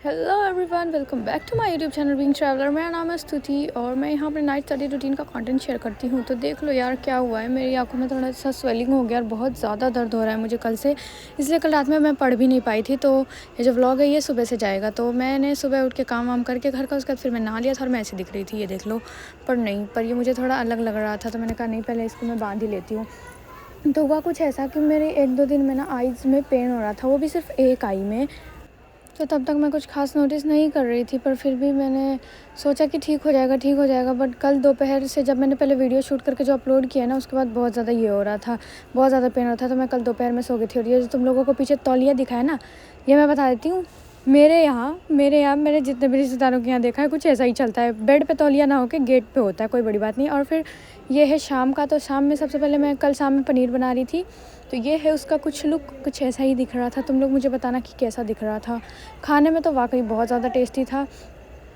Hello everyone, welcome back to my YouTube channel being traveller. मेरा नाम है स्तुति और मैं यहाँ पर नाइट स्टडी रूटीन का कंटेंट शेयर करती हूँ। तो देख लो यार क्या हुआ है, मेरी आंखों में थोड़ा सा स्वेलिंग हो गया और बहुत ज़्यादा दर्द हो रहा है मुझे कल से, इसलिए कल रात में मैं पढ़ भी नहीं पाई थी। तो ये जो व्लॉग है ये सुबह से जाएगा। तो मैंने सुबह उठ के काम वाम करके घर का, उसके बाद फिर मैं नहा लिया था और मैं ऐसी दिख रही थी, ये देख लो। पर नहीं, पर ये मुझे थोड़ा अलग लग रहा था, तो मैंने कहा नहीं, पहले इसको मैं बांध ही लेती हूँ। तो हुआ कुछ ऐसा कि मेरे 1-2 दिन में ना आइज़ में पेन हो रहा था, वो भी सिर्फ एक आई में। तो तब तक मैं कुछ ख़ास नोटिस नहीं कर रही थी, पर फिर भी मैंने सोचा कि ठीक हो जाएगा। बट कल दोपहर से जब मैंने पहले वीडियो शूट करके जो अपलोड किया ना, उसके बाद बहुत ज़्यादा ये हो रहा था, बहुत ज़्यादा पेन हो रहा था। तो मैं कल दोपहर में सो गई थी। और ये जो तुम लोगों को पीछे तौलिया दिखा है ना, ये मैं बता देती हूँ, मेरे जितने भी रिश्तेदारों के यहाँ देखा है कुछ ऐसा ही चलता है। बेड पे तौलिया ना होके गेट पे होता है, कोई बड़ी बात नहीं। और फिर ये है शाम का। तो शाम में सबसे पहले मैं कल शाम में पनीर बना रही थी, तो ये है उसका कुछ लुक, कुछ ऐसा ही दिख रहा था। तुम लोग मुझे बताना कि कैसा दिख रहा था। खाने में तो वाकई बहुत ज़्यादा टेस्टी था।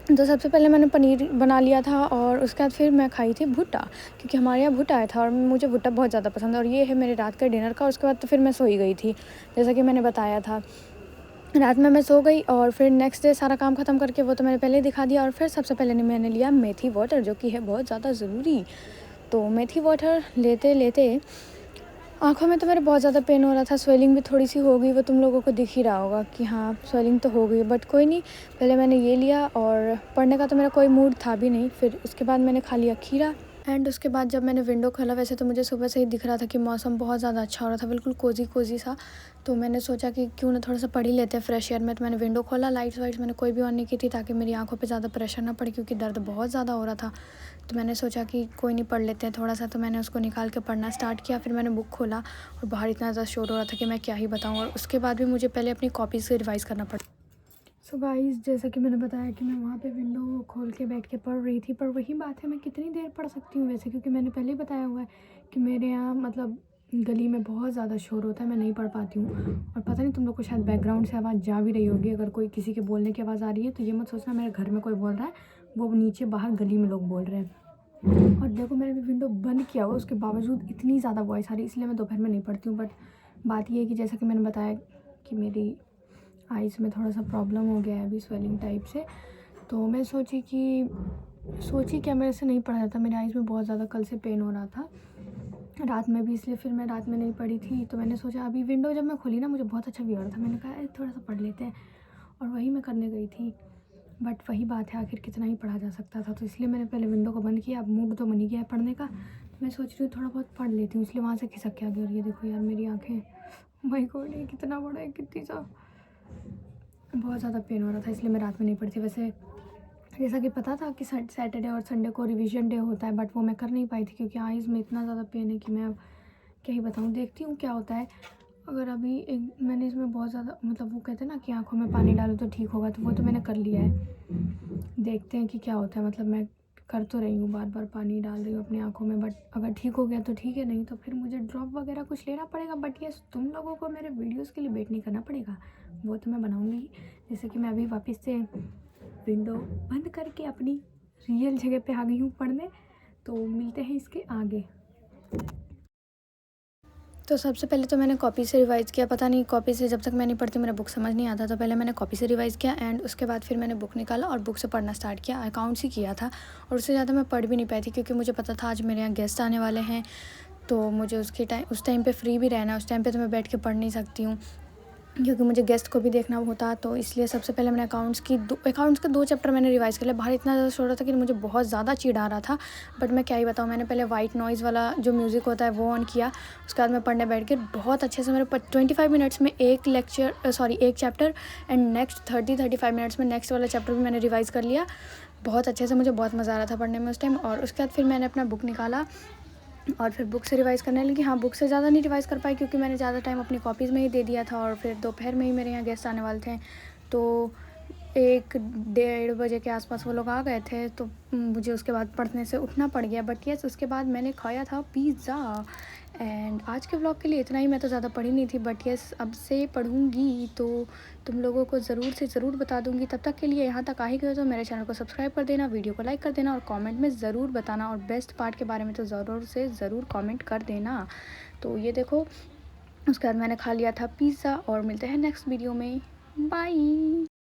तो सबसे पहले मैंने पनीर बना लिया था और उसके बाद फिर मैं खाई थी भुट्टा, क्योंकि हमारे यहाँ भुट्टा आया था और मुझे भुट्टा बहुत ज़्यादा पसंद है। और ये है मेरे रात का डिनर का। उसके बाद तो फिर मैं सो ही गई थी, जैसा कि मैंने बताया था। रात में मैं सो गई और फिर नेक्स्ट डे सारा काम ख़त्म करके, वो तो मैंने पहले ही दिखा दिया। और फिर सबसे पहले मैंने लिया मेथी वाटर, जो कि है बहुत ज़्यादा ज़रूरी। तो मेथी वाटर लेते लेते आँखों में तो मेरे बहुत ज़्यादा पेन हो रहा था, स्वेलिंग भी थोड़ी सी हो गई, वो तुम लोगों को दिख ही रहा होगा कि हाँ स्वेलिंग तो हो गई। बट कोई नहीं, पहले मैंने ये लिया और पढ़ने का तो मेरा कोई मूड था भी नहीं। फिर उसके बाद मैंने खा लिया खीरा। एंड उसके बाद जब मैंने विंडो खोला, वैसे तो मुझे सुबह से ही दिख रहा था कि मौसम बहुत ज़्यादा अच्छा हो रहा था, बिल्कुल कोजी कोजी सा। तो मैंने सोचा कि क्यों ना थोड़ा सा पढ़ ही लेते हैं फ्रेश एयर में। तो मैंने विंडो खोला, लाइट्स वाइट्स मैंने कोई भी ऑन नहीं की थी, ताकि मेरी आंखों पे ज़्यादा प्रेशर ना पड़े, क्योंकि दर्द बहुत ज़्यादा हो रहा था। तो मैंने सोचा कि कोई नहीं, पढ़ लेते हैं थोड़ा सा। तो मैंने उसको निकाल के पढ़ना स्टार्ट किया। फिर मैंने बुक खोला और बाहर इतना ज़्यादा शोर हो रहा था कि मैं क्या ही बताऊँ। और उसके बाद भी मुझे पहले अपनी कॉपीज़ से रिवाइज़ करना पड़ा। सो गाइस, जैसा कि मैंने बताया कि मैं वहाँ पे विंडो खोल के बैठ के पढ़ रही थी, पर वही बात है, मैं कितनी देर पढ़ सकती हूँ वैसे, क्योंकि मैंने पहले ही बताया हुआ है कि मेरे यहाँ मतलब गली में बहुत ज़्यादा शोर होता है, मैं नहीं पढ़ पाती हूँ। और पता नहीं तुम लोग को शायद बैकग्राउंड से आवाज़ जा भी रही होगी। अगर कोई किसी के बोलने की आवाज़ आ रही है तो ये मत सोचना मेरे घर में कोई बोल रहा है, वो नीचे बाहर गली में लोग बोल रहे हैं। और देखो, मैंने भी विंडो बंद किया हुआ, उसके बावजूद इतनी ज़्यादा वॉइस आ रही है, इसलिए मैं दोपहर में नहीं पढ़ती हूँ। बट बात ये है कि जैसा कि मैंने बताया कि मेरी आइज़ में थोड़ा सा प्रॉब्लम हो गया है अभी, स्वेलिंग टाइप से। तो मैं सोची क्या, मेरे से नहीं पढ़ा जाता, मेरे आइज़ में बहुत ज़्यादा कल से पेन हो रहा था रात में भी, इसलिए फिर मैं रात में नहीं पढ़ी थी। तो मैंने सोचा अभी विंडो जब मैं खोली ना, मुझे बहुत अच्छा व्यू आ रहा था, मैंने कहा थोड़ा सा पढ़ लेते हैं, और वही मैं करने गई थी। बट वही बात है, आखिर कितना ही पढ़ा जा सकता था। तो इसलिए मैंने पहले विंडो को बंद किया। अब मूड तो बन ही गया है पढ़ने का, तो मैं सोच रही हूँ थोड़ा बहुत पढ़ लेती हूँ, इसलिए वहाँ से खिसक के आ गई। और ये देखो यार मेरी आँखें, माय गॉड, ये कितना बड़ा है, कितनी सा बहुत ज़्यादा पेन हो रहा था, इसलिए मैं रात में नहीं पढ़ी थी। वैसे जैसा कि पता था कि सैटरडे और संडे को रिवीजन डे होता है, बट वो मैं कर नहीं पाई थी, क्योंकि आइज़ में इतना ज़्यादा पेन है कि मैं अब क्या ही बताऊँ। देखती हूँ क्या होता है। अगर अभी एक मैंने इसमें बहुत ज़्यादा, मतलब वो कहते हैं ना कि आँखों में पानी डालो तो ठीक होगा, तो वो तो मैंने कर लिया है। देखते हैं कि क्या होता है। मतलब मैं कर तो रही हूँ, बार बार पानी डाल रही हूँ अपनी आँखों में, बट अगर ठीक हो गया तो ठीक है, नहीं तो फिर मुझे ड्रॉप वगैरह कुछ लेना पड़ेगा। बट ये तुम लोगों को मेरे वीडियोस के लिए वेट नहीं करना पड़ेगा, वो तो मैं बनाऊँगी। जैसे कि मैं अभी वापस से विंडो बंद करके अपनी रियल जगह पे आ गई हूँ पढ़ने। तो मिलते हैं इसके आगे। तो सबसे पहले तो मैंने कॉपी से रिवाइज़ किया। पता नहीं, कॉपी से जब तक मैं नहीं पढ़ती मेरा बुक समझ नहीं आता, तो पहले मैंने कॉपी से रिवाइज़ किया एंड उसके बाद फिर मैंने बुक निकाला और बुक से पढ़ना स्टार्ट किया। अकाउंट्स ही किया था और उससे ज़्यादा मैं पढ़ भी नहीं पाई थी, क्योंकि मुझे पता था आज मेरे यहाँ गेस्ट आने वाले हैं, तो मुझे उस टाइम पे फ्री भी रहना है। उस टाइम पे तो मैं बैठ के पढ़ नहीं सकती हूँ, क्योंकि मुझे गेस्ट को भी देखना होता। तो इसलिए सबसे पहले मैंने अकाउंट्स के 2 चैप्टर मैंने रिवाइज़ कर लिया। बाहर इतना ज़्यादा शोर रहा था कि मुझे बहुत ज़्यादा चिढ़ आ रहा था, बट मैं क्या ही बताऊँ। मैंने पहले वाइट नॉइज़ वाला जो म्यूज़िक होता है वो ऑन किया, उसके बाद मैं पढ़ने बैठ के बहुत अच्छे से मेरे 25 मिनट्स में एक चैप्टर, एंड नेक्स्ट 30-35 मिनट्स में नेक्स्ट वाला चैप्टर भी मैंने रिवाइज़ कर लिया बहुत अच्छे से। मुझे बहुत मज़ा आ रहा था पढ़ने में उस टाइम। और उसके बाद फिर मैंने अपना बुक निकाला और फिर बुक से रिवाइज़ करने लगी। हाँ, बुक से ज़्यादा नहीं रिवाइज़ कर पाई, क्योंकि मैंने ज़्यादा टाइम अपनी कॉपीज़ में ही दे दिया था। और फिर दोपहर में ही मेरे यहाँ गेस्ट आने वाले थे, तो 1-1:30 बजे के आसपास वो लोग आ गए थे। तो मुझे उसके बाद पढ़ने से उठना पड़ गया। बट यस, उसके बाद मैंने खाया था पिज़्ज़ा। एंड आज के व्लॉग के लिए इतना ही। मैं तो ज़्यादा पढ़ी नहीं थी, बट यस अब से पढ़ूँगी तो तुम लोगों को ज़रूर से ज़रूर बता दूँगी। तब तक के लिए यहाँ तक आ ही गए तो मेरे चैनल को सब्सक्राइब कर देना, वीडियो को लाइक कर देना और कमेंट में ज़रूर बताना, और बेस्ट पार्ट के बारे में तो ज़रूर से ज़रूर कमेंट कर देना। तो ये देखो, उसके बाद मैंने खा लिया था पिज़्ज़ा और मिलते हैं नेक्स्ट वीडियो में। बाय।